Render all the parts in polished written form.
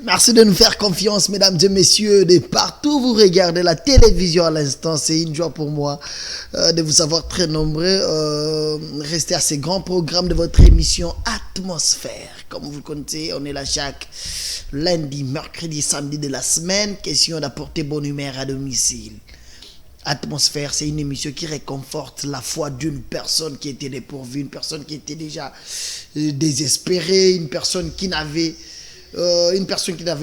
Merci de nous faire confiance, mesdames et messieurs, de partout vous regardez la télévision à l'instant. C'est une joie pour moi de vous savoir très nombreux. Restez à ces grands programmes de votre émission Atmosphère. Comme vous le connaissez, on est là chaque lundi, mercredi, samedi de la semaine. Question d'apporter bonne humeur à domicile. Atmosphère, c'est une émission qui réconforte la foi d'une personne qui était dépourvue, une personne qui était déjà désespérée, une personne qui n'avait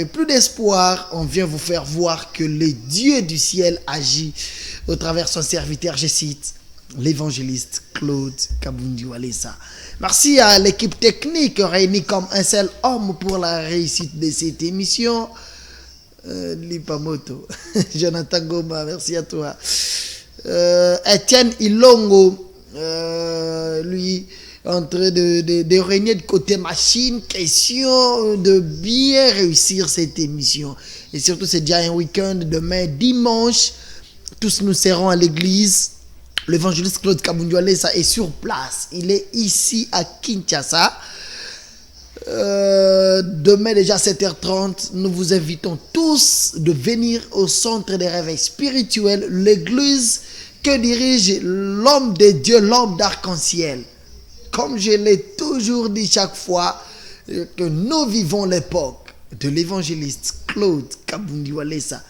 plus d'espoir. On vient vous faire voir que le Dieu du ciel agit au travers de son serviteur, je cite, l'évangéliste Claude Kabundi Walesa. Merci à l'équipe technique réunie comme un seul homme pour la réussite de cette émission. Lipamoto, Jonathan Goma, merci à toi. Etienne Ilongo, lui, en train de régner de côté machine, question de bien réussir cette émission. Et surtout, c'est déjà un week-end, demain dimanche, tous nous serons à l'église. L'évangéliste Claude Kabundi Walesa est sur place. Il est ici à Kinshasa. Demain déjà 7h30, nous vous invitons tous de venir au centre des réveils spirituels, l'église que dirige l'homme de Dieu, l'homme d'arc-en-ciel. Comme je l'ai toujours dit chaque fois que nous vivons l'époque de l'évangéliste Claude Kabundi Walesa.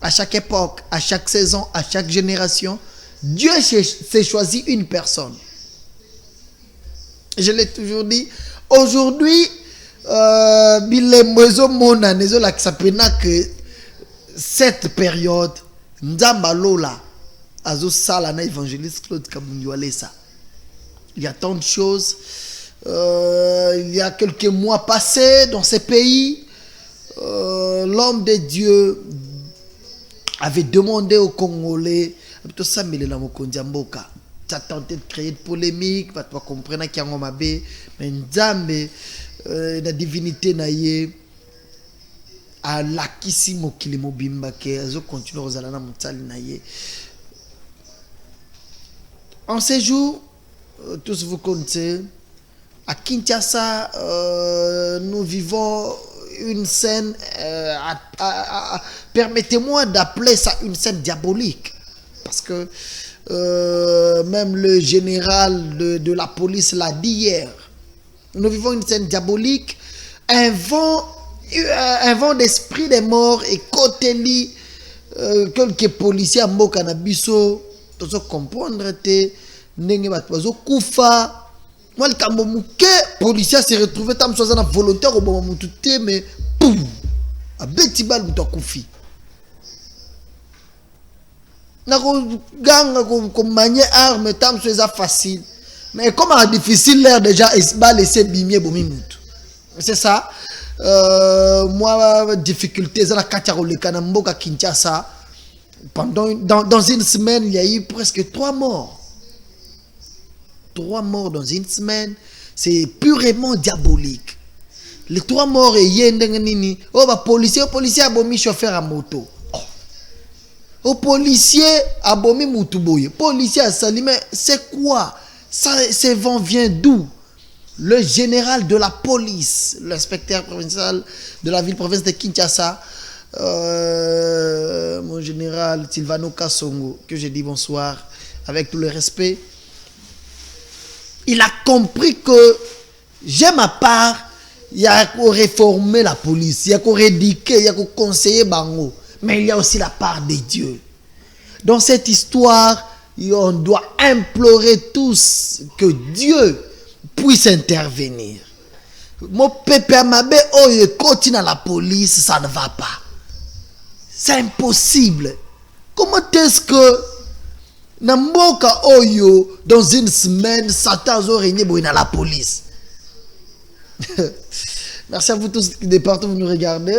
À chaque époque, à chaque saison, à chaque génération, Dieu s'est choisi une personne. Je l'ai toujours dit. Aujourd'hui, cette période, Nzambalola, Azosala na évangéliste Claude Kabundi Walesa. Il y a tant de choses. Il y a quelques mois passés dans ces pays, l'homme de Dieu avait demandé aux Congolais, ça a tenté de créer de polémique, parce qu'on comprenne qu'il y a un mabé, mais Nzambe, la divinité naïe, à l'akisi mokili mobimba ke azo continue rozalana mutali naïe. En ces jours, tous vous connaissez, à Kinshasa, nous vivons une scène, permettez-moi d'appeler ça une scène diabolique, parce que même le général de la police l'a dit hier. Nous vivons une scène diabolique. Un vent d'esprit des morts et côté quelques policiers à Mokanabiso, tu dois comprendre te nenge batwazo kufa. Moi le kambomuke policier s'est retrouvé tam soit na volontaire au bon mutu te mais poum a betibal mutu kufi. Na ko ganga ko manier arme tam soit facile. Mais comment difficile l'air déjà va laisser bimier bomimutu. C'est ça. Moi difficulté ça la Katiaroleka na mboka Kinshasa. Dans une semaine, il y a eu presque 3 morts. 3 morts dans une semaine, c'est purement diabolique. Les 3 morts et yendenganini. Oh bah policier a bomi chauffeur à moto. Au policier a bomi mutuboye. Policier a sali, mais c'est quoi? Ça, ces vents viennent d'où? Le général de la police, l'inspecteur provincial de la ville-province de Kinshasa, mon général Silvano Kassongo, que je dis bonsoir avec tout le respect, il a compris que j'ai ma part, il y a qu'à réformer la police, il y a qu'à rédiquer, il y a qu'à conseiller Bango, mais il y a aussi la part de Dieu. Dans cette histoire, on doit implorer tous que Dieu puisse intervenir. Mon pépé Mabé, oh, il continue à la police, ça ne va pas. C'est impossible. Comment est-ce que Namboka Oyo, dans une semaine, Satan a régné dans la police? Merci à vous tous de partout vous nous regardez.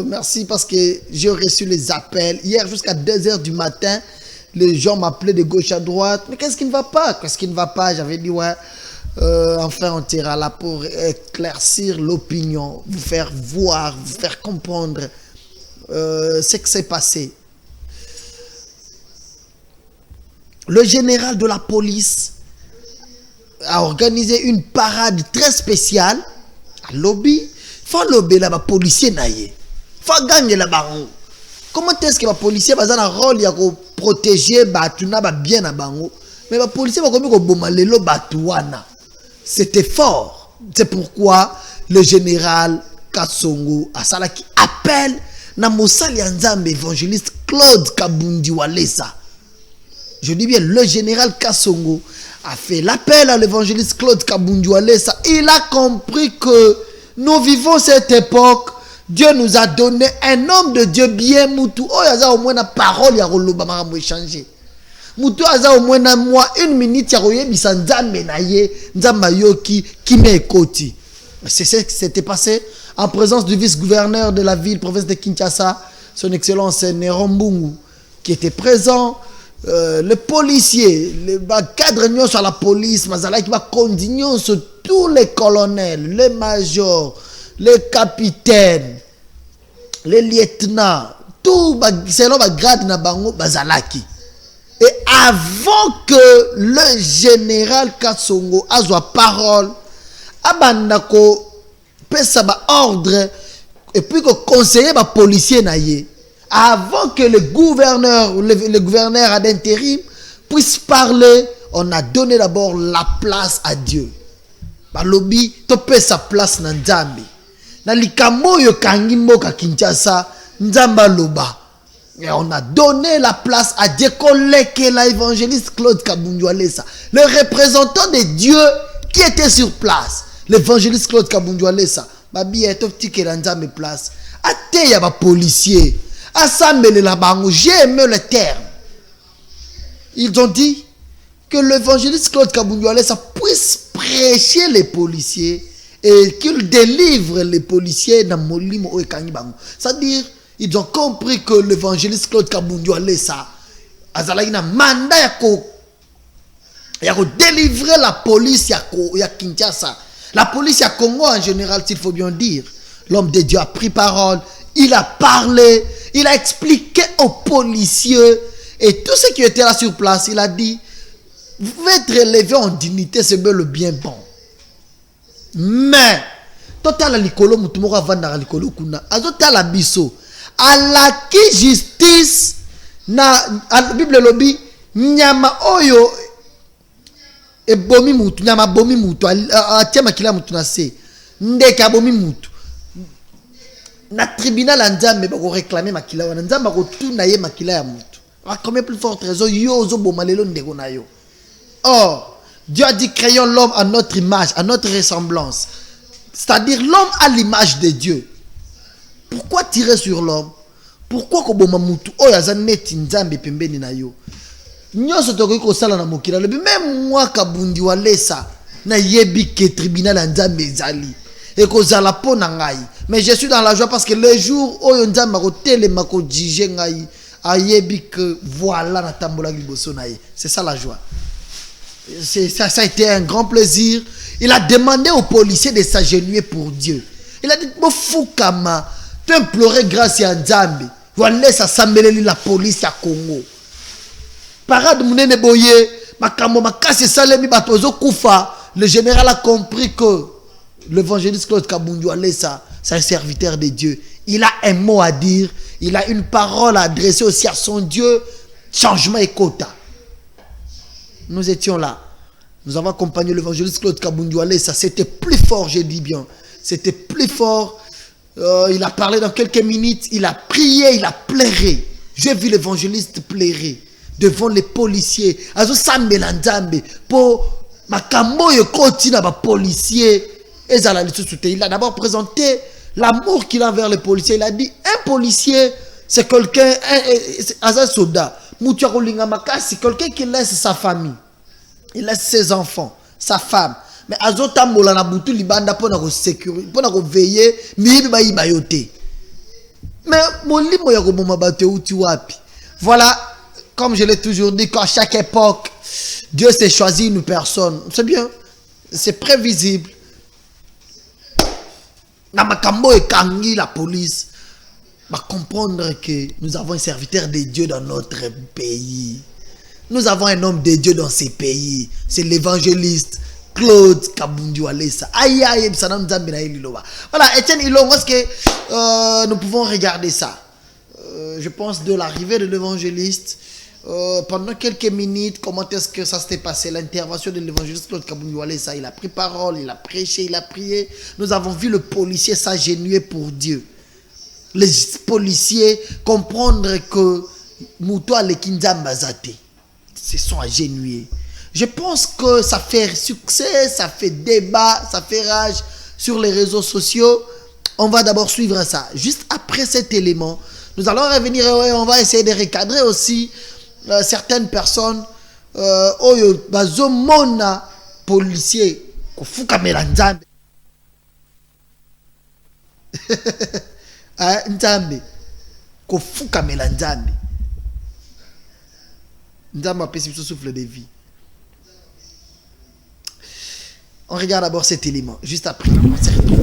Merci parce que j'ai reçu les appels. Hier jusqu'à 2h du matin, les gens m'appelaient de gauche à droite. Mais qu'est-ce qui ne va pas? Qu'est-ce qui ne va pas? J'avais dit ouais. Enfin on ira là pour éclaircir l'opinion, vous faire voir, vous faire comprendre ce qui s'est passé. Le général de la police a organisé une parade très spéciale à Lobby. Faut l'obéir là, policier naïe. Faut gagner la baron. Comment est-ce que les policiers ont un rôle de protéger batuna bien à bango, mais les policiers vont comme bomalelo batouana. C'était fort. C'est pourquoi le général Kassongo Asala qui appelle na mosali nzambe évangéliste Claude Kabundi Walesa. Je dis bien, le général Kassongo a fait l'appel à l'évangéliste Claude Kabundi Walesa. Il a compris que nous vivons cette époque. Dieu nous a donné un homme de Dieu bien moutou. Oh, il y a au moins une parole, il y a un échanger. Moutou, il y a au moins une minute, il y a un nzambe naye, nzamba yoki, qui m'écoute. C'est ce qui s'était passé en présence du vice-gouverneur de la ville, province de Kinshasa, son excellence Néron Mbungu, qui était présent. Les policiers, les cadres sur la police, Mazala qui va continuer sur tous les colonels, les majors, les capitaines, les lieutenants, tout selon le grade na bango bazalaki. Et avant que le général Kassongo azwa parole, abandako pesa ba ordre et puis que conseiller ba policier naye, avant que le gouverneur d'intérim puisse parler, on a donné d'abord la place à Dieu. Ba lobby to pesa place na Nzambe. Na likambo yo kangi mboka Kinshasa Nzamba loba. Et on a donné la place à Dieu que l'évangéliste Claude Kabundi Walesa, le représentant de Dieu qui était sur place. L'évangéliste Claude Kabundi Walesa, babi eto petit que Nzambe place. Ate ya ba policier, assemblé la bango, j'ai aimé le terme. Ils ont dit que l'évangéliste Claude Kabundi Walesa puisse prêcher les policiers et qu'il délivre les policiers dans Molimo ou Kangibango. C'est-à-dire, ils ont compris que l'évangéliste Claude Kabundi Walesa a un mandat pour délivrer la police à Kinshasa. La police à Congo en général, s'il faut bien dire. L'homme de Dieu a pris parole, il a parlé, il a expliqué aux policiers et tous ceux qui étaient là sur place, il a dit, vous pouvez être élevé en dignité, c'est le bien bon. Mais, total la likolo mutumoko avanda la likolo kuna, azotal la biso, à la qui justice na la Bible lobi nyama oyo ebomi mutu, nyama bomi mutu, atiama kila mutu na se, ndeka bomi mutu. Na tribunal Nzambe bako réclamer makila wana, Nzambe bako tuna ye makila ya mutu. A combien plus forte raison yo zo bomalelo ndeko na yo. Or, Dieu a dit créons l'homme à notre image, à notre ressemblance. C'est-à-dire l'homme à l'image de Dieu. Pourquoi tirer sur l'homme? Pourquoi koboma mutu oyo azaneti Nzambe pembeni na yo? Nyoso tokoki kosala na mokila lobi même moi Kabundi Walesa na yebi ke tribunal Nzambe ezali. Et kozala po na ngai. Mais je suis dans la joie parce que le jour oyo Nzambe ko telema ko jige ngai ayebi que voilà na tambola liboso na ye. C'est ça la joie. Ça a été un grand plaisir. Il a demandé aux policiers de s'agenouiller pour Dieu. Il a dit, Mofoukama, tu implorais grâce à Nzambe. Voilà, ça s'améliore la police à Congo. Parade Mounene Boye, Makamo Makasi Salemi Batozo Koufa. Le général a compris que l'évangéliste Claude Kabundi Walesa, c'est un serviteur de Dieu. Il a un mot à dire. Il a une parole à adresser aussi à son Dieu. Changement et quota. Nous étions là. Nous avons accompagné l'évangéliste Claude Kabundi Walesa. C'était plus fort, je dis bien. C'était plus fort. Il a parlé dans quelques minutes. Il a prié, il a pleuré. J'ai vu l'évangéliste pleurer devant les policiers. Pour makambo yo koti na ba policier. Il a d'abord présenté l'amour qu'il a envers les policiers. Il a dit un policier, c'est quelqu'un, un soldat. C'est quelqu'un qui laisse sa famille, il laisse ses enfants, sa femme. Mais azota mola na butu libanda pour na sécurité, pour na veiller, mibi ba ibayote. Mais molimo ya ko boma baté uti wapi. Voilà, comme je l'ai toujours dit, qu'à chaque époque, Dieu s'est choisi une personne. C'est bien, c'est prévisible. Na makambo e kangi la police. Va comprendre que nous avons un serviteur de Dieu dans notre pays. Nous avons un homme de Dieu dans ces pays. C'est l'évangéliste Claude Kabundu Alessa. Aïe aïe, voilà, Etienne Ilongo, est-ce que nous pouvons regarder ça? Je pense de l'arrivée de l'évangéliste. Pendant quelques minutes, comment est-ce que ça s'était passé? L'intervention de l'évangéliste Claude Kabundu Alessa, il a pris parole, il a prêché, il a prié. Nous avons vu le policier s'agenouiller pour Dieu. Les policiers comprendre que Moutoua le Kinzamba Zate se sont agenouillés. Je pense que ça fait succès, ça fait débat, ça fait rage sur les réseaux sociaux. On va d'abord suivre ça. Juste après cet élément, nous allons revenir et on va essayer de recadrer aussi certaines personnes. Oyo bazomona policier kofuka melanzambe. Nzambe kofuka melanzambe. Nzambe apesi biso souffle de vie. On regarde d'abord cet élément. Juste après, on se retrouve.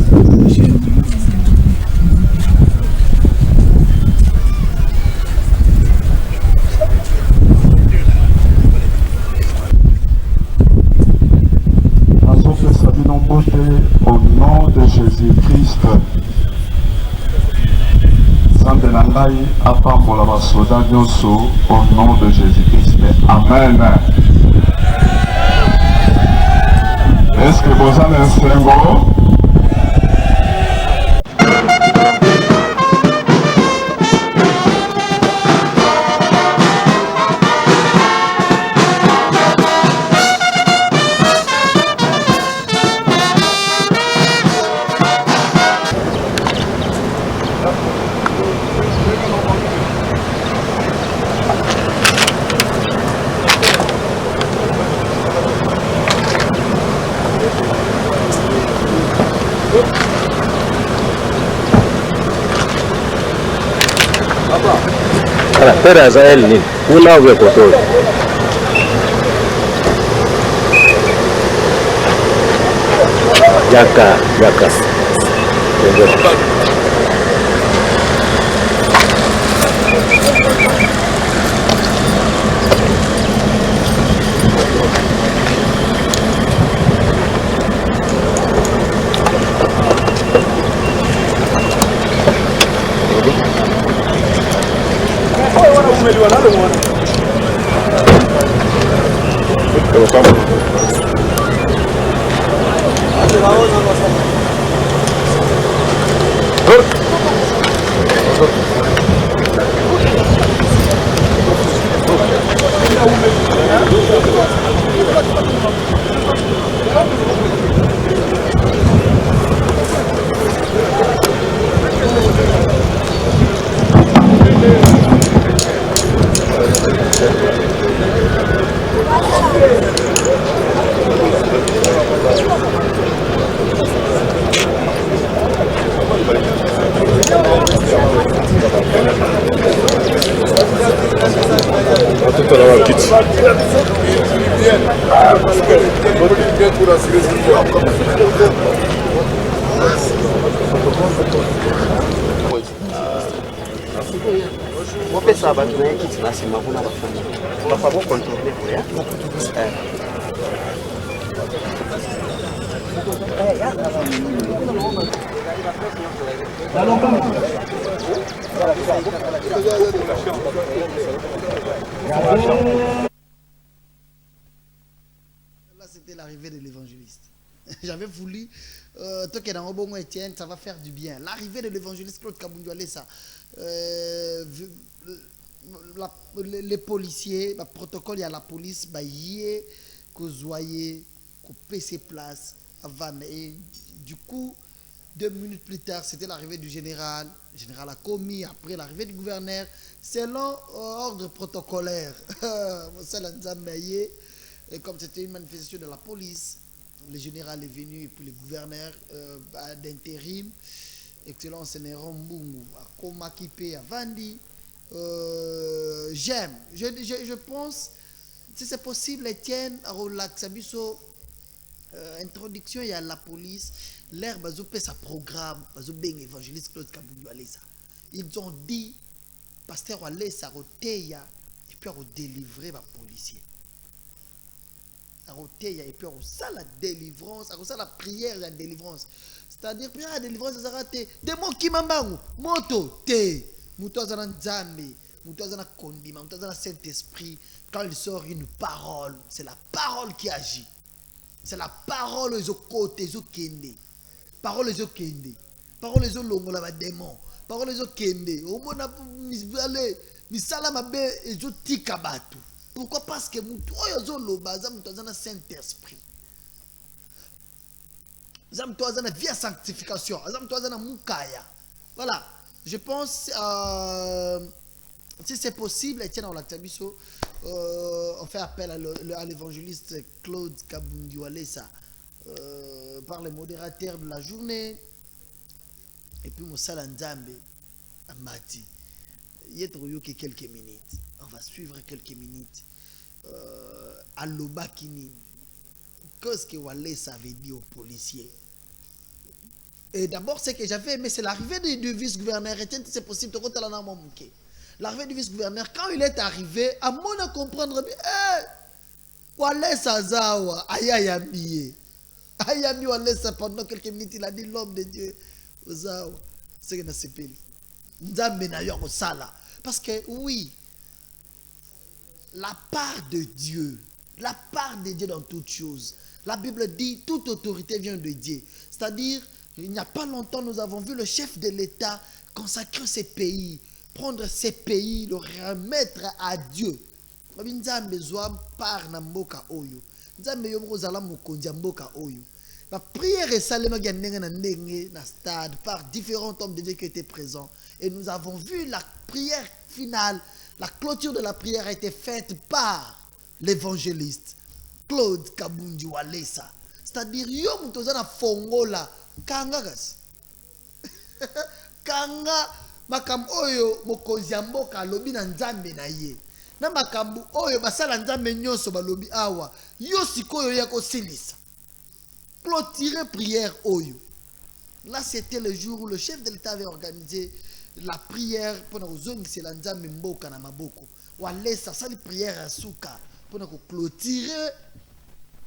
Au nom de Jésus-Christ, Santé Nangai, Apambola Basoda Nyoso, au nom de Jésus-Christ. Amen. Est-ce que vous avez un symbole? Pera za elni, una uwe koto. Yaka. Là, c'était l'arrivée de l'évangéliste. J'avais voulu, toi qui es dans Obongo Etienne, ça va faire du bien. L'arrivée de l'évangéliste Claude Kabundu Alessa, les policiers, le protocole, il y a la police, il que zoyer, que PC place, avant. Et du coup, 2 minutes plus tard, c'était l'arrivée du général. Le général a commis, après l'arrivée du gouverneur, selon ordre protocolaire. Et comme c'était une manifestation de la police, le général est venu et puis le gouverneur d'intérim, Excellence Néron Mbungu, à Komakipe, à Vandi. J'aime. Je pense, si c'est possible, Etienne, à Relaxabiso, introduction, il y a la police, l'air, bazopé sa programme, bazobeng évangéliste Claude Kabundu Alessa. Ils ont dit, pasteur Alessa, Roteya, et puis à délivrer les policiers. et puis ça la délivrance, ça la prière la délivrance. C'est-à-dire prière la délivrance ça raté démon qui m'ambangu moto te muto azana nzambe muto azana kondima muto azana Saint-Esprit. Quand il sort une parole, c'est la parole qui agit. C'est la parole aux côtés aux kende. Parole aux kende. Parole aux longola ba démon. Parole aux kende. Au mona misale misala mabe ezo tika batu. Pourquoi? Parce que mutu oyo loba za mutu azana Saint-Esprit. Za mutu azana via sanctification, za mutu azana mukaya. Voilà, je pense si c'est possible, Etienne Olaktabiso, on fait appel à l'évangéliste Claude Kabundi Walesa par le modérateur de la journée et puis Moussala Nzambe Amati. Il y a quelques minutes. On va suivre quelques minutes. À l'Obakini, qu'est-ce que Walesa avait dit aux policiers? Et d'abord, ce que j'avais aimé, c'est l'arrivée du vice-gouverneur. Et c'est possible, l'arrivée du vice-gouverneur, quand il est arrivé, à mon à comprendre, Walesa Zawa, Ayayami, Walesa, pendant quelques minutes, il a dit l'homme de Dieu, Zawa, c'est que c'est pile. Parce que oui, la part de Dieu dans toutes choses. La Bible dit toute autorité vient de Dieu. C'est-à-dire, il n'y a pas longtemps, nous avons vu le chef de l'État consacrer ses pays, prendre ces pays, le remettre à Dieu. La prière est salement stade par différents hommes de Dieu qui étaient présents. Et nous avons vu la prière finale, la clôture de la prière a été faite par l'évangéliste Claude Kabundi Walesa. C'est-à-dire, yo mutozana fongola kanga gas. Kanga makambu oyo mokonzi ya mboka lobi na nzambe na ye. Na makambu oyo basala nzambe nyonso balobi awa. Yo sikoyo ya kosilisa. Clôturer prière oyo. Là, c'était le jour où le chef de l'État avait organisé la prière pour nous c'est la nzambe mboka na maboko. Walesa sali prière à souka pour nous clôturer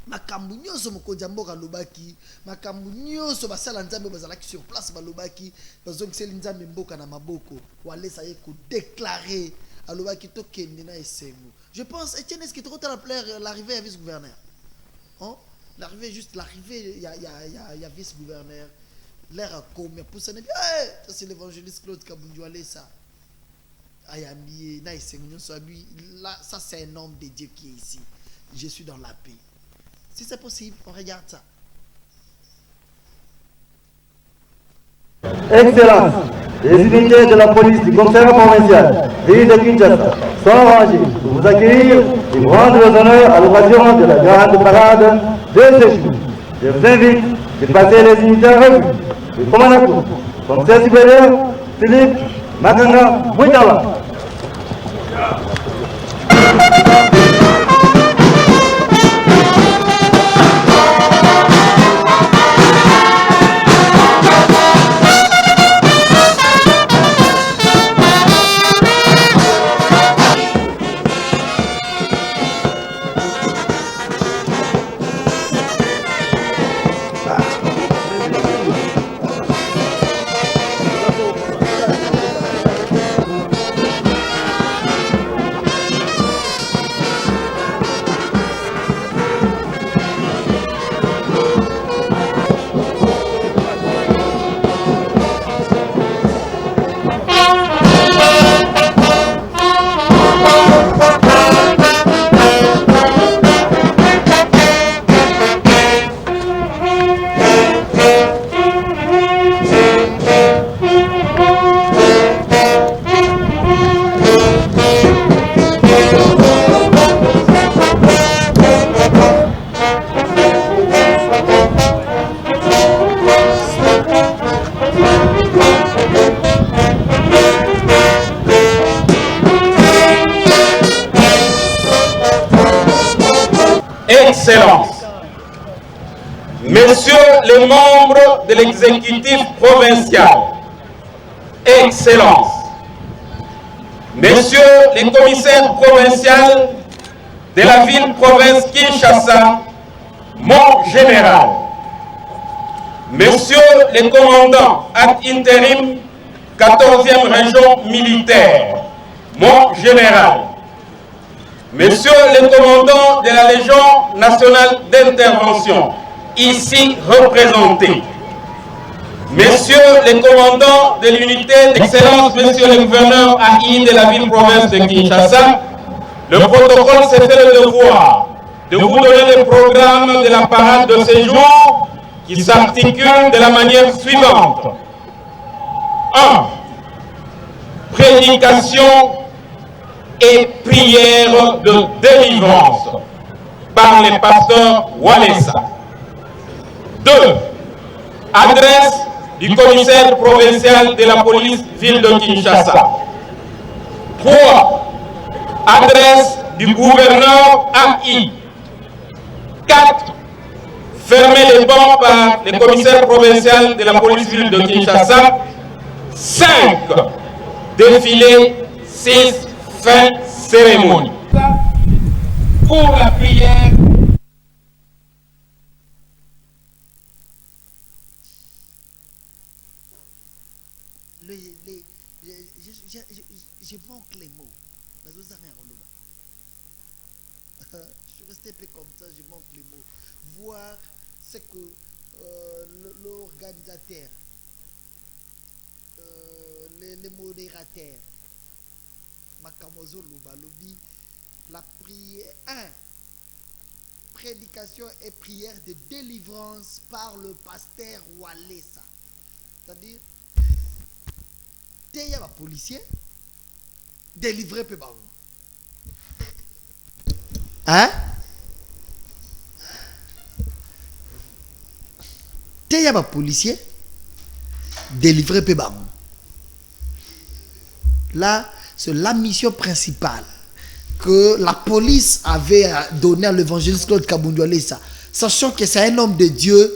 makambu nyonso mokonzi ya mboka lobaki, makambu nyonso basala nzambe bazalaki sur place balobaki, bazongiseli nzambe mboka na maboko. Walesa ye ko déclarer alobaki to kende na esengo. Je pense Etienne est-ce qu'il te retient l'arrivée à vice-gouverneur? Hein? L'arrivée juste l'arrivée il y a vice-gouverneur. L'air à combien pour ça, ça c'est l'évangéliste Claude Kabundi Walesa. Ayami, là ça c'est un homme de Dieu qui est ici. Je suis dans la paix. Si c'est possible, on regarde ça. Excellence, les unités de la police du commissariat provincial, ville de Kinshasa, sont rangées pour vous accueillir et vous rendre les honneurs à l'occasion de la grande parade de ce jour. Je vous invite de passer les unités en revue. Le commandant, commissaire supérieur, Philippe Maganga Mouitala. Excellence, Messieurs les membres de l'exécutif provincial, Excellence, Messieurs les commissaires provinciaux de la ville-province Kinshasa mon général, Monsieur le commandant ad intérim 14e région militaire, mon général, Monsieur le commandant de la Légion nationale d'intervention, ici représenté, Monsieur le commandant de l'unité d'excellence, Monsieur le gouverneur AI de la ville-province de Kinshasa, le protocole s'est fait le devoir de vous donner le programme de la parade de séjour qui s'articule de la manière suivante. 1. Prédication et prière de délivrance par le pasteur Walesa. 2. Adresse du commissaire provincial de la police ville de Kinshasa. 3. Adresse du gouverneur AI. 4. Fermer les bancs par le commissaire provincial de la police ville de Kinshasa. 5. Défilé. 6. Fin cérémonie. Pour la prière. Je manque les mots. Je suis resté un peu comme ça, je manque les mots. Voir ce que l'organisateur, les modérateurs, Makamozo Lobalobi, la prière, 1. Prédication et prière de délivrance par le pasteur Walesa. C'est-à-dire, il y a un policier, délivré peu baron. Hein? Il y a un policier, délivré peu baron. Là, c'est la mission principale que la police avait donnée à l'évangéliste Claude Kabundu Alesa, sachant que c'est un homme de Dieu,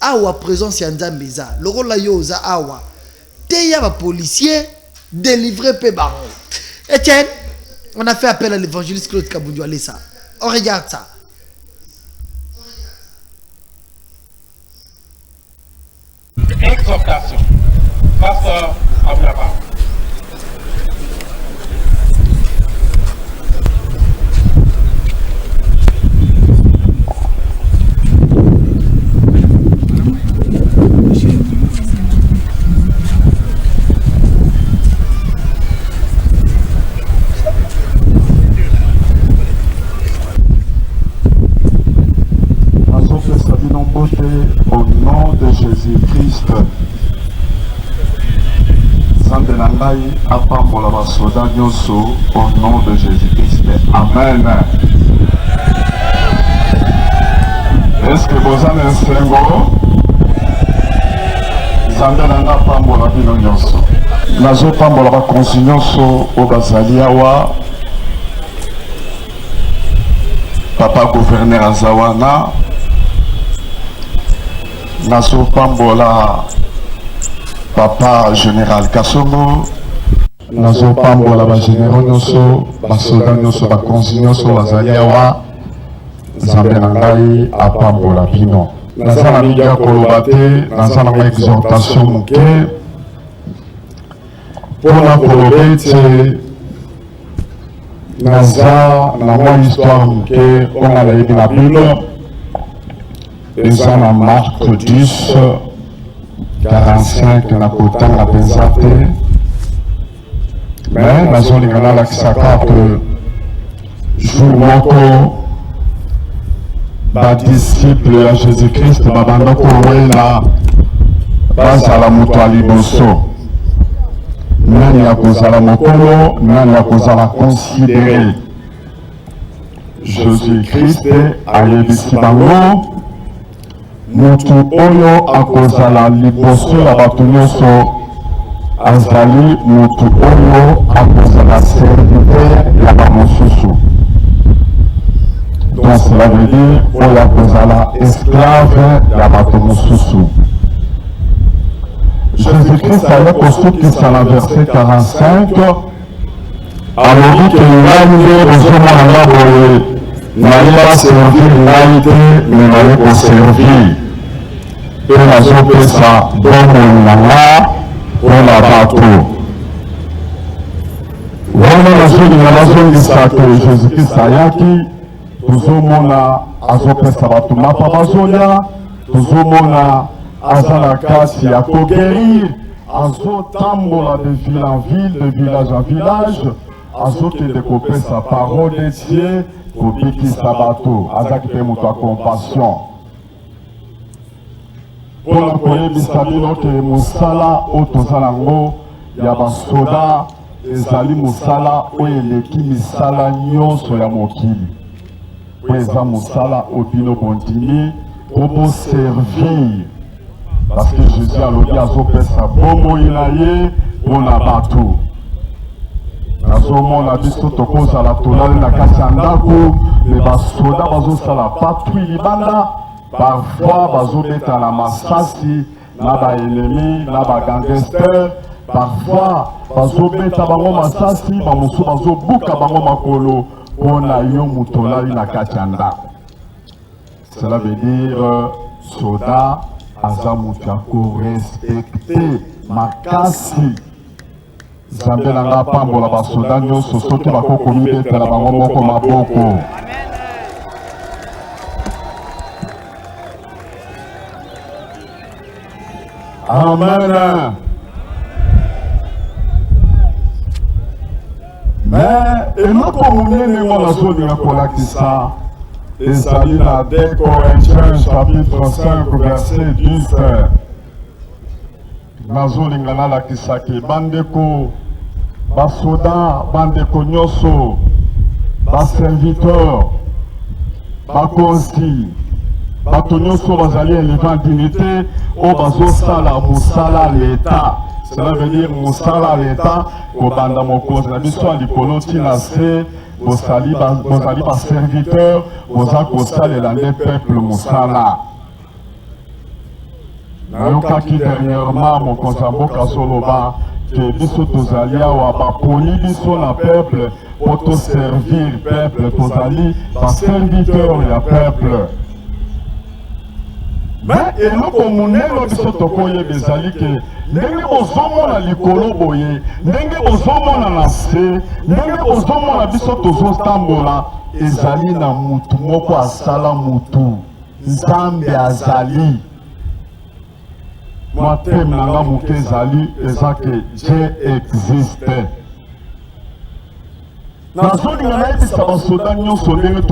awa présence Yanzambeza, le rôle là yoza awa. Il y a un policier, délivré peu baron. Etienne, on a fait appel à l'évangéliste Claude Kabundu Alesa. On regarde ça. Exhortation. Pasteur Abraham. Au nom de Jésus-Christ, Sandenangai apambola basoda nyonso au nom de Jésus-Christ. Amen. Est-ce que vous avez un sengo? Sandenanga apambola bino nyonso. Nazo pambola bakonzi nyonso o bazali awa. Papa gouverneur Azawana. Naso pambola papa général Kassomo, naso pambola ba général nyonso, ba soldat nyonso, ba konzi nyonso bazali awa, Nzambe na ngai apambola bino. Naza na mingi ya koloba te, naza na exhortation moke mpona koloba ete naza na mwa histoire moke mpona nayebi na bino. Eza na Marc 10, 45 na kotanga penza te. Mais nazolinga nalakisaka ke jour moko badisciple ya Jésus-Christ babanda kowela bazala moto ya liboso. Nani akozala mokolo, nani akozala considéré. Jésus-Christ ayebisi bango mutu oyo akozala liboso ya bato nyonso azali mutu oyo akozala serviteur ya bamosusu. Donc cela veut dire oyo akozala esclave ya bato mosusu. Jésus-Christ allait kosukisa na verset 45 alobi ke ngai nde ozomona nga boye n'allez pas servir l'alité, mais n'allez pas servir. Et la zone ça, bon mon nana, on a bateau. Vraiment la zone de ça que Jésus-Christ Sayaki, tout le monde a zopé ça bateau. Ma papa Zolia, tout le monde a Zanakasi à guérir, a zotambola de ville en ville, de village en village, a zoté de couper sa parole de Dieu. Pour Biki Sabato, Azaki Pemuto compassion. Pour l'employer Bisabino que Moussala, Otozalango, Yaba Soda, Ezali Moussala, Oeleki Misala, Nyonso Yamokili. Oeza Moussala, Opino Continue, pour servir. Parce que Jésus a l'odi à Zopesa, Bomo Inaye, Bonabato. Nazomona biso tokoza la tolale na kati ya ndako me basoda bazosala patrouille libanda parfois bazobeta na masasi na baennemi na bagangster parfois bazobeta bango masasi bamosusu bazobuka bango makolo mpona yo motolali na kati ya ndako. Cela veut dire soda aza moto ya korespecte makasi Zambe nanga pambola basoda nyonso soki bakoko mibetela bango moko maboko. Amen. Mais eloko monene ngo nazolinga kolakisa ezali na 2 Corinthiens chapitre 5 verset 10. Nazolinga nalakisaki bandeko basoda bandeko nyonso baserviteur bakonzi bato nyonso bazali élevant dignité oyo bazosala mosala l'État. Cela veut dire mosala l'État kobanda mokonzi na biso ya likolo ntina se bozali baserviteur boza kosalela nde peuple mosala. Nayokaki dernièrement mokonzi ya mboka azoloba ke biso tozali awa baponi biso na peuple po toservir peuple tozali baserviteur ya peuple. Mais eloko monene biso tokoyeba ezali ke ndenge bozomona likolo boye ndenge bozomona na se ndenge bozomona biso tozotambola ezali na mutu moko asala mutu Nzambe azali. Moi thème nanga moke ezali eza ke Dieu existe. Nazolinga nayebisa basoda nyonso ndenge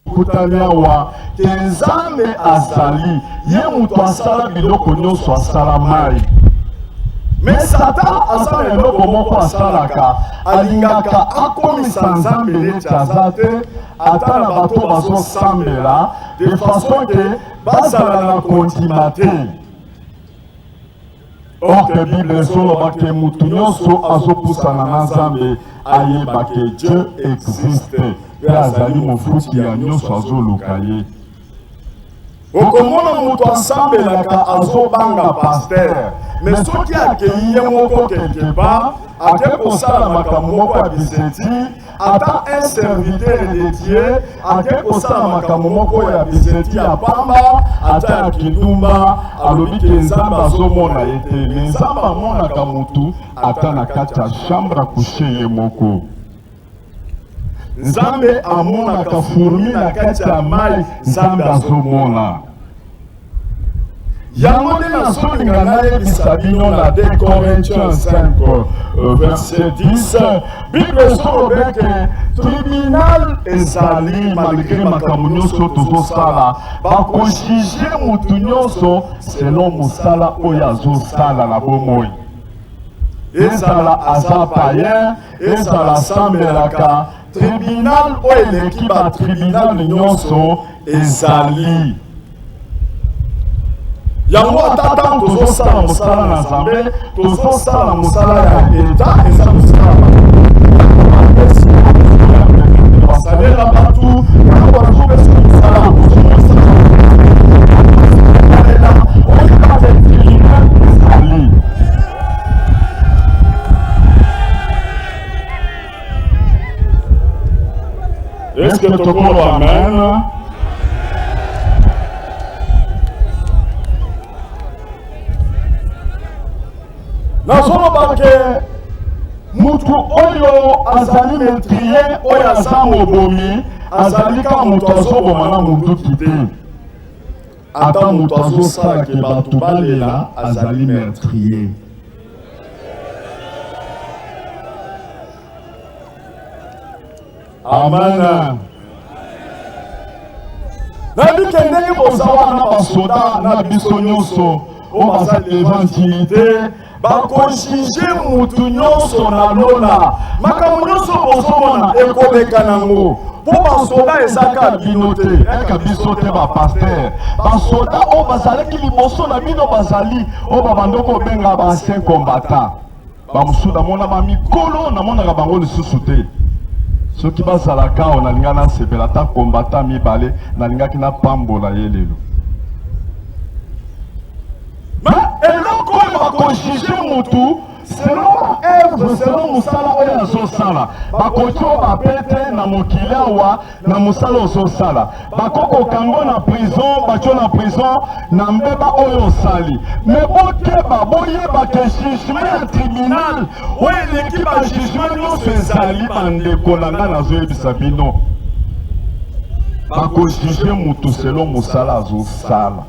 tokutani awa ke Nzambe azali ye moto asala biloko nyonso asala mai. Mais Satan asala eloko moko asalaka alingaka akomisa Nzambe neti aza te ata na bato bazosambela de façon ke bazala na kondima te. Or que Bible ezoloba ke mutu nyonso azopusana na Nzambe ayeba ke Dieu existe pe azali mofuti ya nyonso azoluka ye. Okomona mutu asambelaka azobanga pasteur mais soki akei ye moko quelque part ake kosala makambo moko ya biseti ata un serviteur de Dieu ake kosala makambo moko ya biseti ya pamba ata ya kindumba alobi ke Nzambe azomona ye te me Nzambe amonaka mutu ata na kati ya chambre akushe ye moko. Nzambe amonaka fourmi na kati ya mai Nzambe azomona. Yango nde nazolinga nayebisa bino na 2 Corinthiens 5 verset 10 Bible ezoloba ke tribunal ezali malgré makambo nyonso tozosala bakojuge mutu nyonso selon mosala oyo azosala na bomoi. Ezala aza payen ezala asambelaka tribunal oyo eleki batribunal nyonso ezali. Yango atata tozosala mosala na Nzambe tozosala mosala ya Eta eza mosala basalela batu yango bazopesa mosala ezali. tokolo amen. Nazoloba ke mutu oyo azali metrier oyo aza mobomi azali ka mutu azoboma na munduki te. Ata mutu azosala ke bato balela azali metrier. Amen. Nabi kendenge bozawa na basoda na biso nyonso o baza evangelité bakoshinje mutu nyonso na lona makambo nyonso bozomona ekobeka nango po basoda ezaka bino te eka biso te bapaster basoda o bazalaki liboso na bino bazali o babando kobenga ba ancien combattant bamosusu namona bamikolo namonaka bango lisusu te soki bazalaka awa nalinga nasepela ata combattant mibale nalingaki napambola ye lelo eloko oyo bakojije mutu selon œuvre selon mosala oyo azosala bakoki oyo bapete na mokili awa na mosala ozosala bakokokango na prison batyo na prison na mbeba oyo osali me bokeba boyeba ke jugement ya tribunal oyo eleki bajugement nyonso ezali bandeko na ngai nazoyebisa bino bakojije mutu selon mosala azosala.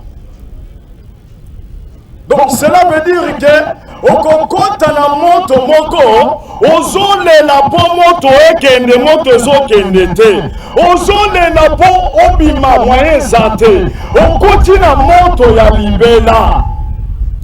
Donc cela veut dire que okokota na moto moko ozolela po moto ekende moto ezokende te ozolela po obima moyen za te okoti na moto ya libela.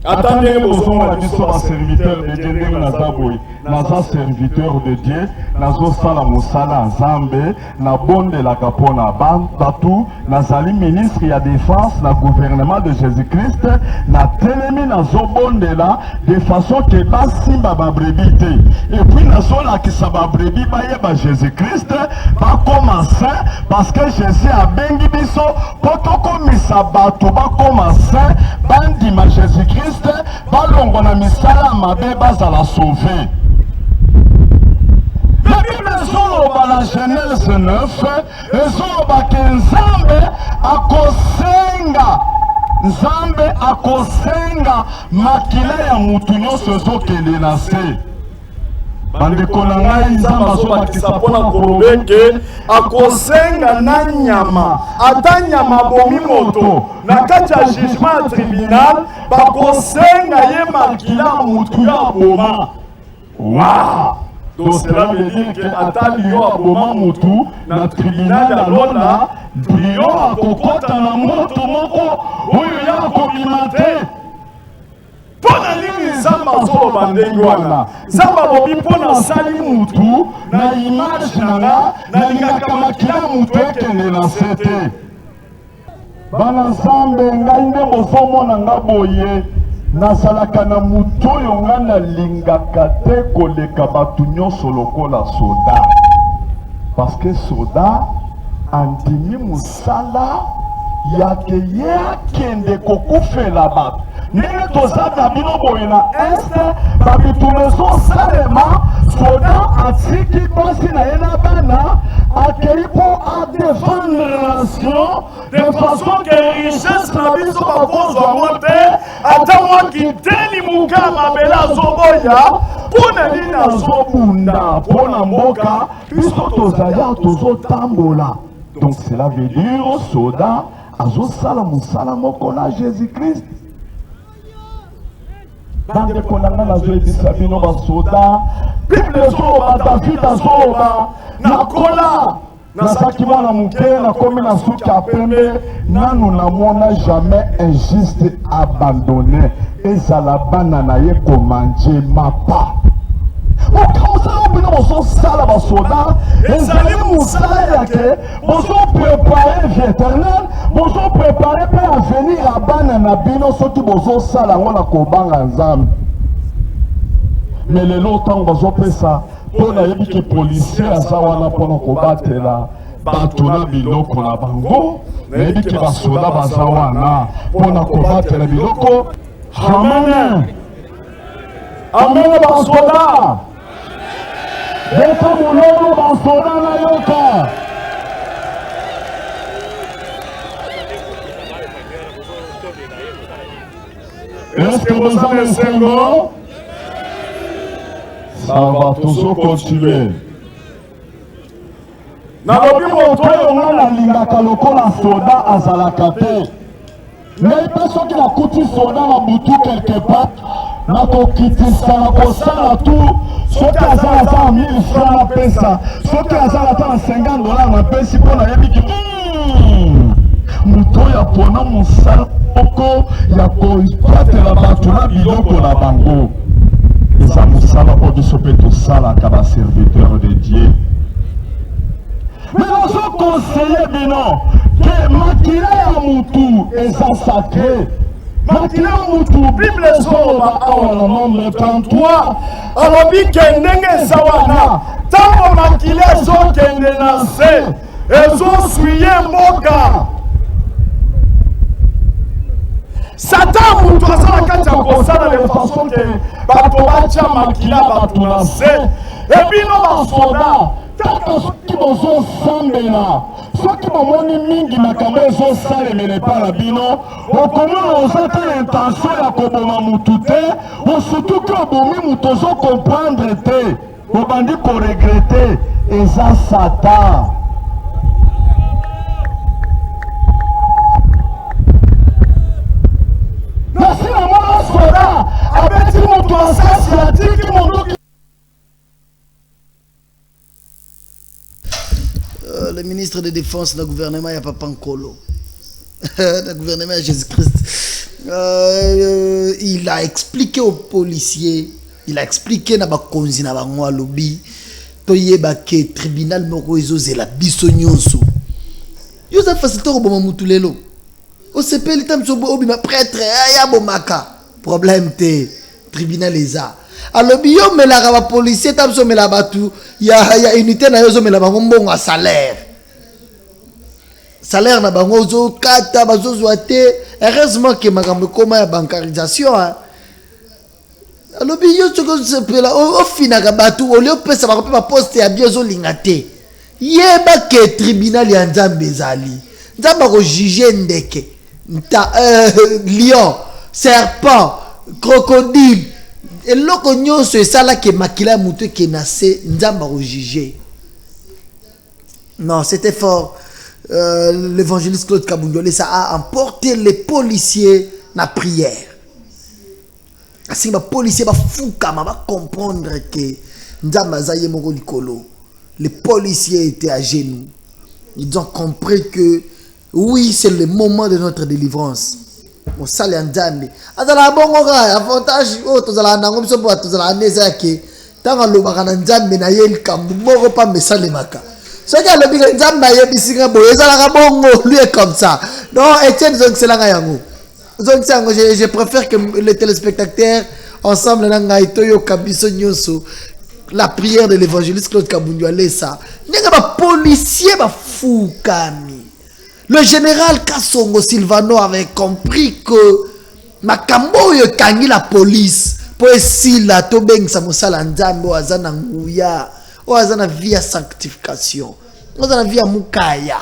Attendez, bozomona biso ba serviteur de Dieu ndenge naza boye naza serviteur de Dieu nazosala mosala ya Nzambe nabondelaka mpo na bato nazali ministre ya défense na gouvernement de Jésus-Christ natelemi nazobondela de façon ke basimba babrebi te et puis nazolakisa babrebi bayeba Jésus-Christ bakoma saint parce que Jésus abengi biso po tokomisa bato bakoma saint bandima Jésus-Christ balongo na misala mabe bazala sauvé. La Bible ezoloba na Genèse 9 ezoloba ke Nzambe akosenga makila ya mutu nyonso ezokende na se. Bandeko na ngai Nzambe azobakisa mpona koloba ke akosenga na nyama ata nyama bomi moto na kati ya jugement ya tribunal bakosenga ye makila mutu ya boma. Wow! Donc cela veut dire que ata liyo aboma mutu na tribunal ya lona liyo akokota na moto moko oyo ya kobima te. Pona nini Nzambe azoloba ndenge wana? Nzambe alobi mpona sali mutu na image nanga nalingaka makila mutu ekende na se te. Bana Nzambe ngai nde bozomona nga boye nasalaka na mutu oyo nga nalingaka te koleka bato nyonso lokola soda parce que soda andimi mosala yake ye akende kokufela bato ndenge toza na bino boye na este babitume ezosalema soda atiki pasi na ye na bana akei mpo adefendre nation de façon ke richesse na biso bakozwango te ata mwakiteli muka mabele azoboya mpona nini azobunda mpona mboka biso tozali tozotambola. Donc cela veut dire soda azosala mosala moko na Jésus-Christ. Bandeko na nga nazoyebisa bino basoda Bible ezoloba David azoloba nakola nazaki mwana moke nakomi na suki ya pembe nanu namona jamais injuste abandonné ezala bana na ye komanje mapa. Okamosala bino bozosala basoda ezali mosala yake bozoprepare vie éternelle bozoprepare mpe avenir ya bana na bino soki bozosala yango na kobanga Nzambe. Mais lelo ntango bazopesa mpo nayebi ke policier aza wana mpona kobatela bato na biloko na bango nayebi ke basoda baza wana mpona kobatela biloko. Amen. Amen basoda. Beta mololo basoda na yoka. Est-ce que vous avez 5 ans? Ça va toujours continuer. Nalobi motoyo ngana lingaka lokola soda azalaka te. Mais personne qui a coûté soda na butu quelque part, na kokitisa na kosala tout, soki azala za 1000 francs na pesa, soki azala ta $50 na pesi pona yebiki. Motoyo apona mosala moko ya koipatela bato na biloko na bango. Eza mosala oyo biso mpe tosalaka baserviteur de Dieu. Mais nous conseillons bino que makila ya mutu eza sacré. Makila ya mutu Bible ezoloba awa na nombre 33 alobi kendenge eza wana ntango makila ezokende na se ezosuye mboka. Satan mutu aza na kati ya kosala de façon ke bato batya makila bato na se ebino basoda kaka soki bozosambela soki bomoni mingi makambo ezosalemela epai na bino okomona oza te intention ya koboma mutu te osurtout ke obomi mutu ozokomprendre te obandi koregrete eza Satan. Nasi na mwana soda abeti mutu asasi atiki mondoki. Le ministre de Défense du gouvernement, il n'y a pas Pankolo. Le gouvernement Jésus-Christ. Il a expliqué aux policiers, il a expliqué à Bakonzi, à Bangwalobi, que le tribunal Moroizo c'est la bisonyonso. Il y a facilité au bon moutulelo. Au CP, il y a un prêtre, il y a un bomaka. Problème, le tribunal est là. Alors, il y a un policier, il y a une unité qui a salaire. Salaire na bango zo kata bazo zoate. Heureusement que makambo koma ya bancarisation. Alors, il y a un finaka batu au lieu pesa ba pa poste ya biozo lingate. Yeba ke tribunal ya Nzambe zali. Nzamba ko juger ndeke. Lion, serpent, crocodile. Et l'okonyo c'est ça là que makila mutu ke nase Nzamba ko juger. Non, c'était fort. L'évangéliste Claude Kabundiole, ça a emporté les policiers na prière. Si les policiers va comprendre que Nzamba zaye moko likolo. Les policiers étaient à genoux. Ils ont compris que oui, c'est le moment de notre délivrance. On sale Nzambe. Azala bongo ga avantage o tozala nango biso po tozala neza ke tanga lobaka na Nzambe na yeli kambu moko pa mesale maka. Ce qui a le big Nzambe yebisinga boye ezala bongo lui est comme ça. Non, Etienne Zongselanga yango. Zongselanga je préfère que les téléspectateurs ensemble nanga itoyo kabiso nyoso la prière de l'évangéliste Claude Kabundiole ça. Nenga ba policier ba fukami. Le général Kassongo Silvano avait compris que makambo yo kangi la police pour essayer la tobeng sa mosala Nzambe o azana nguya o azana via sanctification o azana via mukaya.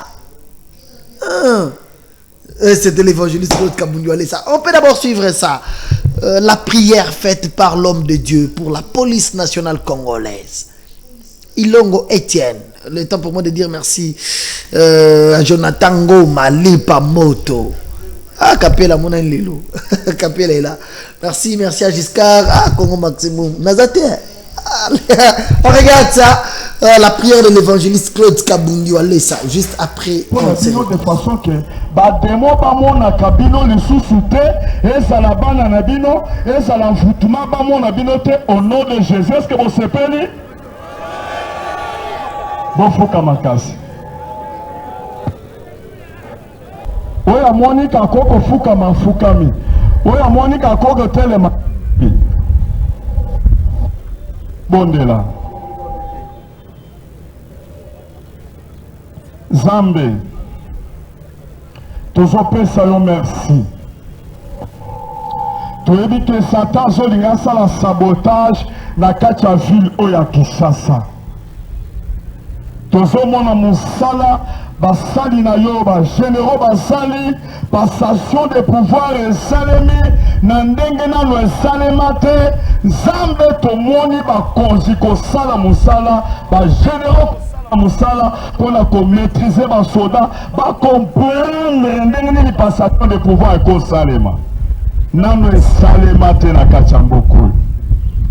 C'était l'évangéliste Claude Kabundiole ça. On peut d'abord suivre ça. La prière faite par l'homme de Dieu pour la police nationale congolaise. Ilongo Etienne. Le temps pour moi de dire merci à Jonathan Ngoma, Lipa Moto. Ah, Kapela Mona Lilo. Kapela est là. Merci, merci à Giscard. Ah, Congo Maximum. Nazate. On regarde ça. La prière de l'évangéliste Claude Kabundiole, ça, juste après. De façon que, démo bamona kabino le sous-souté, et ça la bana nabino, et ça la foutuma bamona binote au nom de Jésus. Est-ce que vous savez? Bon fuka makasi. Oya Monica koko fuka mafukami. Oya Monica koko telema. Bondela. Zambe. Toujours pesa yo merci. Tu as dit que Satan zolinga sala sabotage na kati ya ville oya Kinshasa. Tozomona musala basali na yo ba généraux basali passation de pouvoir et salemi na ndenge nano esalema te Nzambe tomoni bakonzi kosala musala bagénéraux kosala musala mpona komaîtriser basoda bacomprendre ndenge nini passation de pouvoir ekosalema nano esalema te na kati ya mboka oyo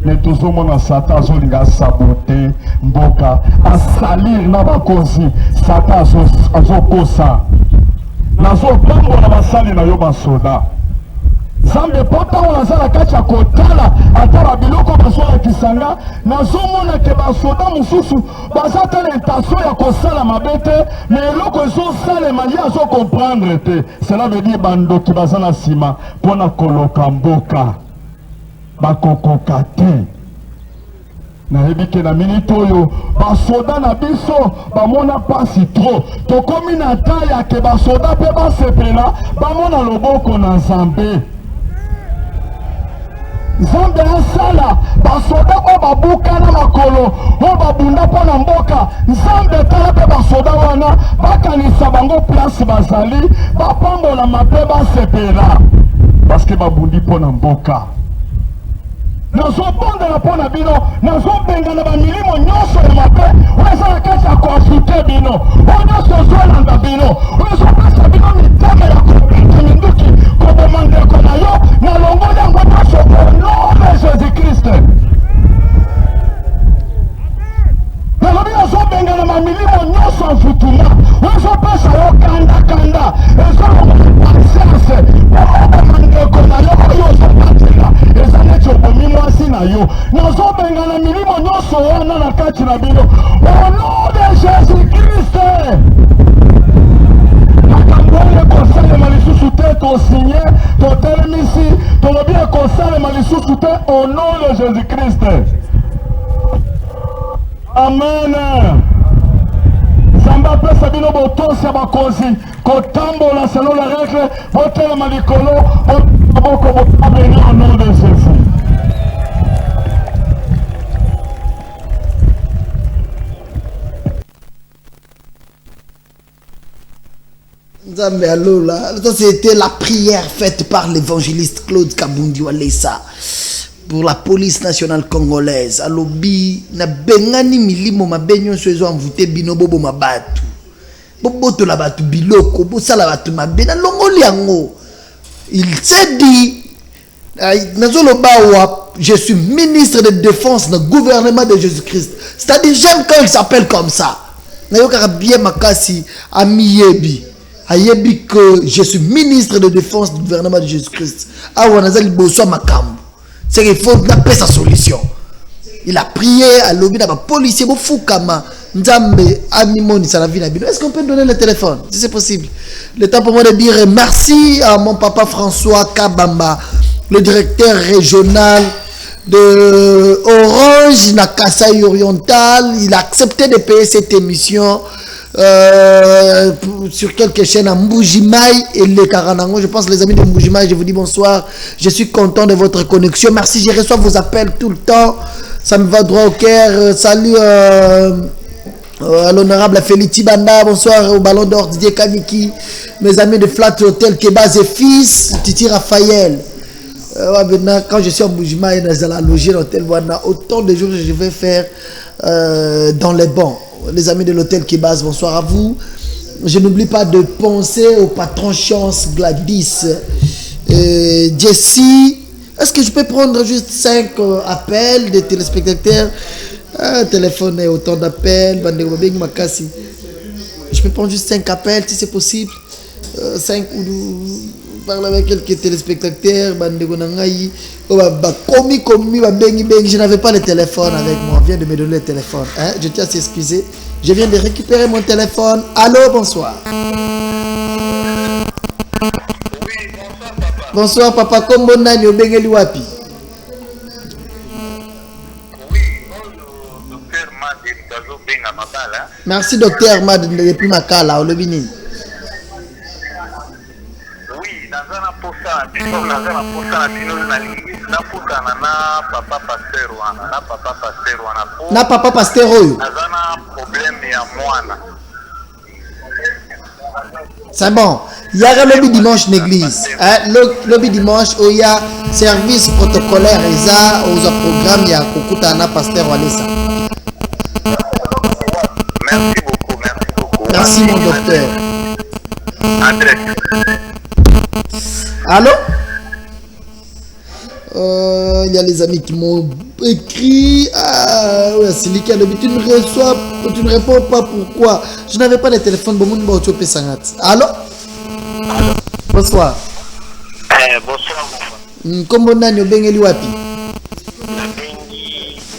me tozomona satan azolinga asabote mboka asalir na bakonzi satan azokosa nazopambola basali na yo basoda Nzambe potango naza na kati ya kotala ata babiloko bazolakisanga nazomona ke basoda mosusu baza te na intention ya kosala mabe te me eloko ezosalema ye azokomprendre te cela veut dire bandoki baza na nsima mpona koloka mboka bakokoka te nayebi ke na minute oyo basoda na biso bamona pasi tro tokomi na taya ke basoda mpe basepela bamona loboko na Nzambe Nzambe asala basoda oyo babuka na makolo oyo babunda mpona mboka Nzambe tala mpe basoda wana bakanisa bango place bazali bapambola mabe basepela paske babundi mpona mboka nazobondela mpona bino nazobengana bamilimo nyonso ya mabe oyo eza na kati ya koafute bino oyo nyonso ezolanda bino oyo ezopesa bino mitema ya kobeta minduki koboma ndeko na yo na longoli yango nyonso au nom de Jésus-Christ nalobi nazobengana bamilimo nyonso ya mfutuma oyo ezopesa yo kandakanda ezolongola pasiance koboma ndeko na yo oyo ozobatela eza neti obomi mwasi na yo nazobengana milimo nyonso wana na kati na bino au nom de Jésus-Christ makambo oyo ekosalema lisusu te tosinye totelemisi tolobi ekosalema lisusu te au nom de Jésus-Christ amen Nzambe apesa bino botosi ya bakonzi kotambola selon la règle botelema likolo boko botabeli au nom de Jésus Nzambe alola. Ça c'était la prière faite par l'évangéliste Claude Kabundi Walesa pour la police nationale congolaise. Alobi na bengani milimo mabenyo sozo envoûté bino bobo mabatu. Bobo to la batu biloko bo sala batu mabena longoli yango. Il s'est dit je suis ministre de défense dans le gouvernement de Jésus-Christ. C'est-à-dire j'aime quand il s'appelle comme ça. Nayoka bien makasi amiyebi. Ayebi que je suis ministre de défense du gouvernement de Jésus-Christ. Awanazali boso makambo. C'est qu'il faut taper sa solution. Il a prié à l'objet d'un policier Fukama Nzambe Animoni Salavina. Est-ce qu'on peut donner le téléphone si c'est possible? Le temps pour moi de dire merci à mon papa François Kabamba, le directeur régional de Orange Nakasai Oriental. Il a accepté de payer cette émission sur quelques chaînes à Mbujimai et les Karanango. Je pense les amis de Mbujimai, je vous dis bonsoir. Je suis content de votre connexion. Merci, je reçois vos appels tout le temps. Ça me va droit au cœur. Salut à l'honorable Félix Banda. Bonsoir au Ballon d'Or Didier Kaniki. Mes amis de Flat Hotel Kebaz et Fils. Titi Raphaël. Maintenant, quand je suis à Mbujimai, dans la loger l'hôtel Wana, autant de jours que je vais faire dans les bancs. Les amis de l'hôtel Kebaz, bonsoir à vous. Je n'oublie pas de penser au patron Chance Gladys, Jessie. Est-ce que je peux prendre juste 5 appels des téléspectateurs? Téléphone et autant d'appels. Je peux prendre juste 5 appels si c'est possible. 5 ou parler avec quelques téléspectateurs. Je n'avais pas le téléphone avec moi. On vient de me donner le téléphone. Je tiens à s'excuser. Je viens de récupérer mon téléphone. Allô, bonsoir. Bonsoir papa. Kombo nani obengeli wapi? Merci docteur Mad depuis Makala Olobini. Na papa pasteur oyo. C'est bon. Il y a le lobby dimanche l'église. Lobby dimanche où il y a service protocolaire eza aux programme ya kokuta na pasteur Walesa. Merci beaucoup, merci beaucoup. Merci mon docteur. André. Allô? Il y a les amis qui m'ont écrit. Ah ouais, c'est lui qui a tu ne reçois, tu ne réponds pas, pourquoi? Je n'avais pas de téléphone. Allô? Bonsoir. Bonsoir, mon frère. Kombo nani obengeli wapi?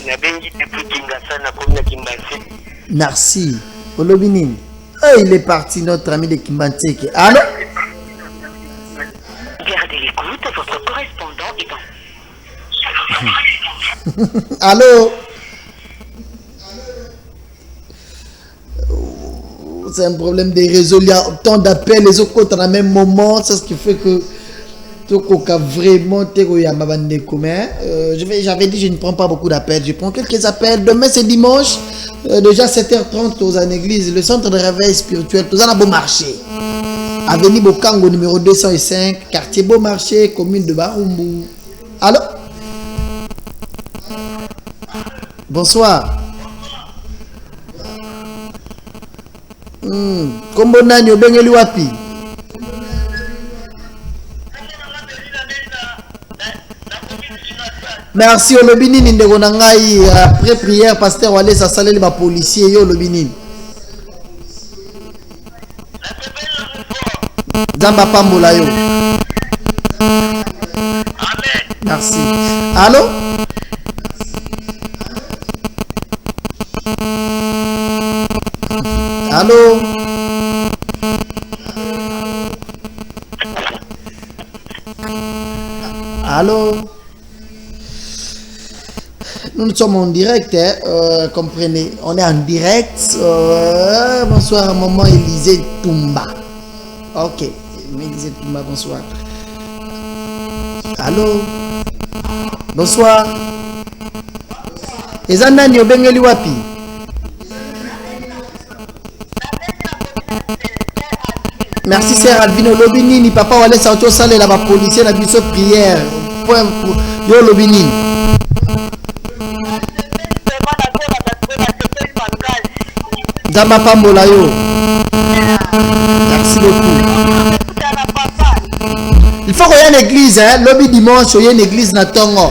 Nabengi depuis Kinshasa na commune de Kimbantseke. Merci. Olobi nini? Il est parti notre ami de Kimbantseke. Allô? Gardez l'écoute, votre correspondant est en... Allô? C'est un problème de réseau. Il y a tant d'appels, les autres comptent en même moment. C'est ce qui fait que vraiment j'avais dit je ne prends pas beaucoup d'appels. Je prends quelques appels. Demain c'est dimanche. Déjà 7h30 aux en église. Le centre de réveil spirituel. Tout ça a beau marché. Avenue Bokango numéro 205. Quartier Beau Marché. Commune de Barumbu. Allô? Bonsoir. Kombo nani obengeli wapi? Merci Olobinini ndeko na ngai. Après prière pasteur Walesa saleli ba policier yo Olobinini. Zamba pambola yo. Merci. Allô? Allô? Allô? Nous sommes en direct, hein, comprenez. On est en direct. Bonsoir, maman Élisée Toumba. Ok, Élisée Toumba, bonsoir. Allô? Bonsoir. Ezana ni obengeli wapi? Merci Sœur Alvino Lobinini. Papa Walesa auto salé là-bas policier la biso prière. Point yo Lobinini. Zama pambola yo. Merci beaucoup. Il faut qu'on y ait une église, hein. Lobby dimanche, il y a une église na Tongo.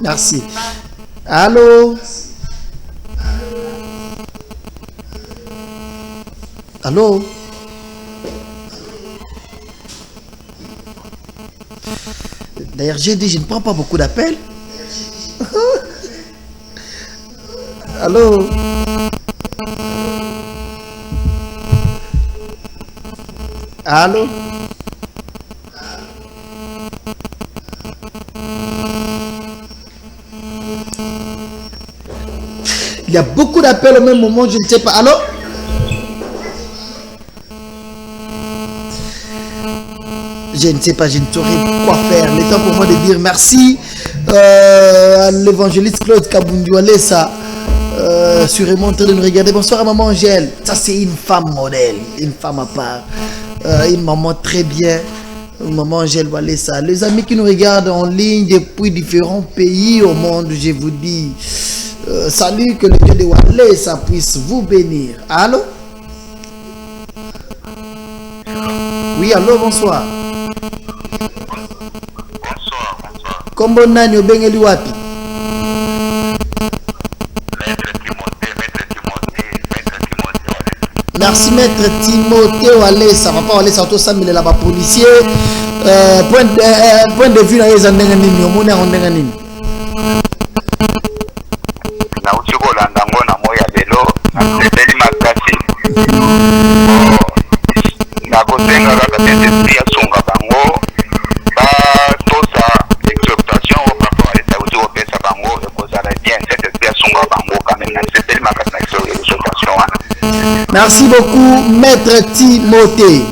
Merci. Allô? Allô? D'ailleurs, j'ai dit, je ne prends pas beaucoup d'appels. Allô? Allô? Il y a beaucoup d'appels au même moment, je ne sais pas. Allô? Je ne sais pas, je ne saurais quoi faire. Le temps pour moi de dire merci à l'évangéliste Claude Kabundu Walesa. Sûrement en train de nous regarder. Bonsoir à maman Angèle. Ça c'est une femme modèle, une femme à part, une maman très bien. Maman Angèle Walesa. Les amis qui nous regardent en ligne depuis différents pays au monde, je vous dis salut, que le Dieu de Walesa puisse vous bénir. Allô? Oui, allô, bonsoir. Bonsoir, bonsoir. Kombo nani obengeli wapi? Maître Timothée. Merci Maître Timothée Walesa. Papa Walesa auto samile là-bas policier. Point de vue na yeza ndenga nini omona ndenga nini? Na uchikola ndango na moya lelo nasepeli makasi. Nakosenga kaka tete ya sunga bango batosa exhortation au papa Walesa uti opesa bango ekozala bien cette esprit ya sunga bango quand même nasepeli makasi na exhortation wana. Merci beaucoup Maître Timothée.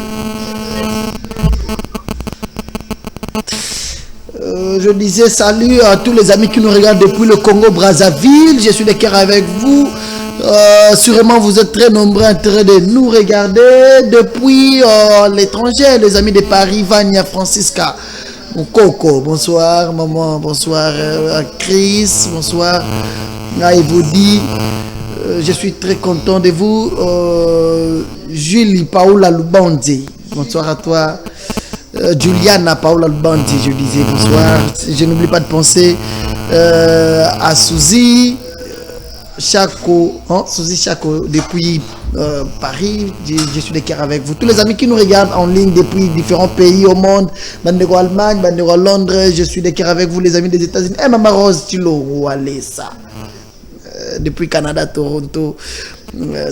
Je disais salut à tous les amis qui nous regardent depuis le Congo Brazzaville. Je suis de cœur avec vous. Sûrement, vous êtes très nombreux en train de nous regarder depuis l'étranger. Les amis de Paris, Vania, Francisca, mon Coco, bonsoir, maman, bonsoir, Chris, bonsoir. Il vous dit, je suis très content de vous. Julie Paola Lubandi, bonsoir à toi. Juliana Paola Lubandi, je disais bonsoir. Je n'oublie pas de penser à Suzy Chaco, Suzy Chaco depuis Paris. Je suis de cœur avec vous. Tous les amis qui nous regardent en ligne depuis différents pays au monde, Bandero Allemagne, Bandero Londres, je suis de cœur avec vous, les amis des États-Unis. Maman Rose Tilo Walesa depuis Canada, Toronto.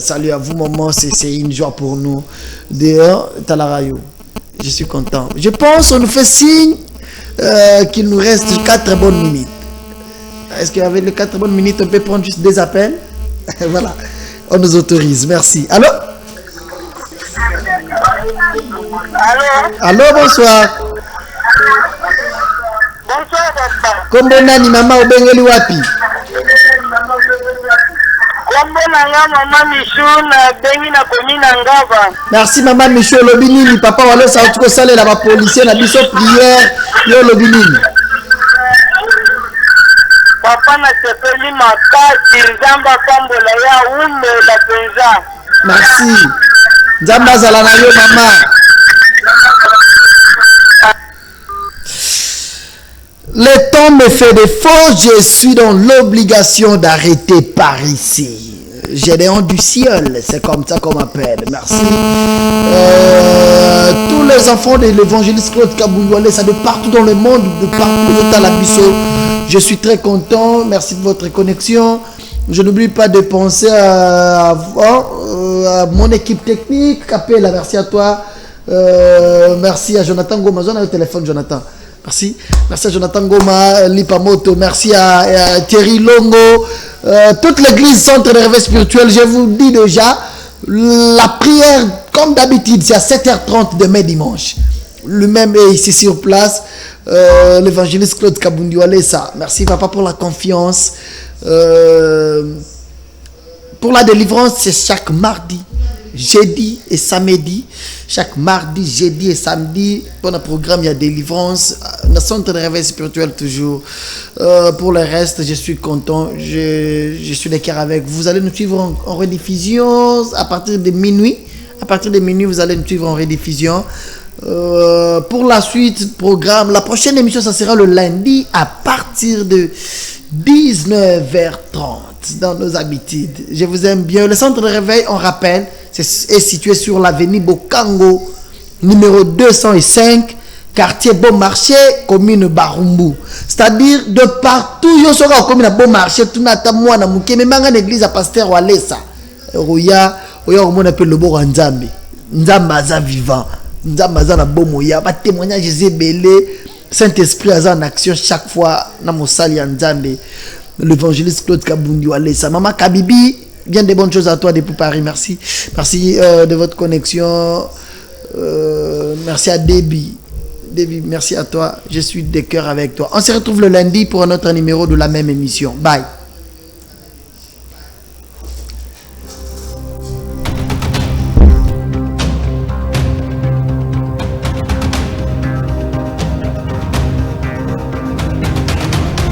Salut à vous, maman. C'est une joie pour nous. Dehors, Talarayo. Je suis content. Je pense qu'on nous fait signe qu'il nous reste 4 bonnes minutes. Est-ce qu'avec les 4 bonnes minutes, on peut prendre juste des appels? Voilà. On nous autorise. Merci. Allô? Allô, bonsoir. Bonsoir, papa. Comment nani mama obengeli wapi? Maman Michou na bengi na commune Ngava. Merci maman Michou lobinini papa wale sauti ko salela ba policier na biso prière yo lobinini. Papa na sepeli makati nzamba pambola ya ume la penza. Merci. Nzamba zala na yo mama. Le temps me fait défaut, je suis dans l'obligation d'arrêter par ici. Gédéon du ciel, c'est comme ça qu'on m'appelle. Merci. Tous les enfants de l'évangéliste Claude Kaboundoualé, ça de partout dans le monde, de partout dans la Bissau. Je suis très content. Merci de votre connexion. Je n'oublie pas de penser à mon équipe technique. Capella, merci à toi. Merci à Jonathan Goma. On a le téléphone, Jonathan. Merci. Merci à Jonathan Goma, Lipamoto. Merci à Thierry Longo. Toute l'église centre de réveil spirituel. Je vous dis déjà, la prière, comme d'habitude, c'est à 7h30 demain dimanche. Lui-même est ici sur place. L'évangéliste Claude Kaboundoualé, ça. Merci papa pour la confiance. Pour la délivrance, c'est chaque mardi, jeudi et samedi. Chaque mardi, jeudi et samedi, pour le programme, il y a délivrance. Le centre de réveil spirituel toujours. Pour le reste, je suis content. Je suis de cœur avec vous. Vous allez nous suivre en rediffusion à partir de minuit. À partir de minuit, vous allez nous suivre en rediffusion. Pour la suite, programme, la prochaine émission, ça sera le lundi à partir de 19h30 dans nos habitudes. Je vous aime bien. Le centre de réveil, on rappelle, est situé sur l'avenue Bokango, numéro 205, quartier Bon Marché, commune Barumbu. C'est-à-dire de partout, il y a commune Bon Marché, tout nata mwana muke, mais manga l'église à pasteur Walesa. Oya, on appelle le Bora Nzambe. Nzambaza vivant. Nzambaza na bomoya, ba témoignage belé. Saint-Esprit est en action chaque fois dans mon salle Nzambe. L'évangéliste Claude Kaboundoualé, sa maman Kabibi, bien des bonnes choses à toi depuis Paris. Merci. Merci de votre connexion. Merci à Déby. Déby, merci à toi. Je suis de cœur avec toi. On se retrouve le lundi pour un autre numéro de la même émission. Bye.